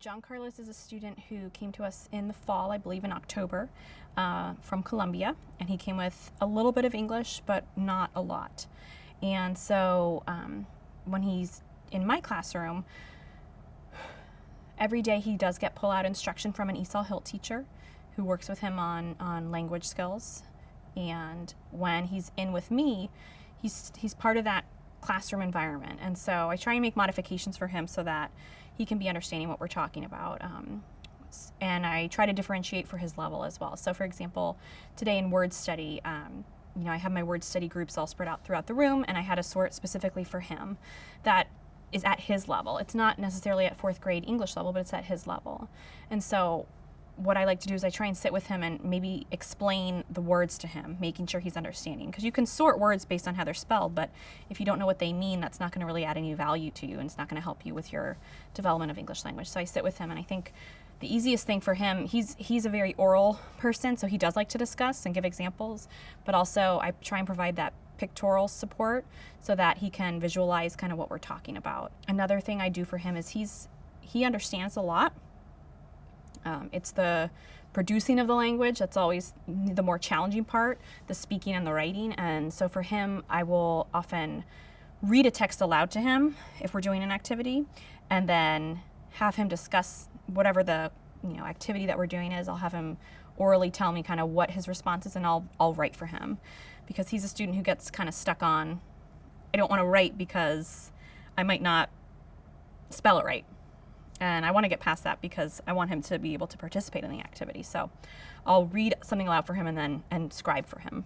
Gian Carlos is a student who came to us in the fall, I believe in October, from Colombia, and he came with a little bit of English, but not a lot. And so when he's in my classroom, every day he does get pull-out instruction from an ESOL Hilt teacher who works with him on language skills. And when he's in with me, he's part of that classroom environment. And so I try and make modifications for him so that he can be understanding what we're talking about. And I try to differentiate for his level as well. So for example, today in word study, I have my word study groups all spread out throughout the room, and I had a sort specifically for him that is at his level. It's not necessarily at 4th grade English level, but it's at his level. And so what I like to do is I try and sit with him and maybe explain the words to him, making sure he's understanding. Because you can sort words based on how they're spelled, but if you don't know what they mean, that's not going to really add any value to you, and it's not going to help you with your development of English language. So I sit with him, and I think the easiest thing for him, he's a very oral person, so he does like to discuss and give examples, but also I try and provide that pictorial support so that he can visualize kind of what we're talking about. Another thing I do for him is he understands a lot. It's the producing of the language that's always the more challenging part, the speaking and the writing. And so for him, I will often read a text aloud to him if we're doing an activity, and then have him discuss whatever the activity that we're doing is. I'll have him orally tell me kind of what his response is, and I'll write for him, because he's a student who gets kind of stuck on, I don't want to write because I might not spell it right. And I want to get past that because I want him to be able to participate in the activity. So I'll read something aloud for him and scribe for him.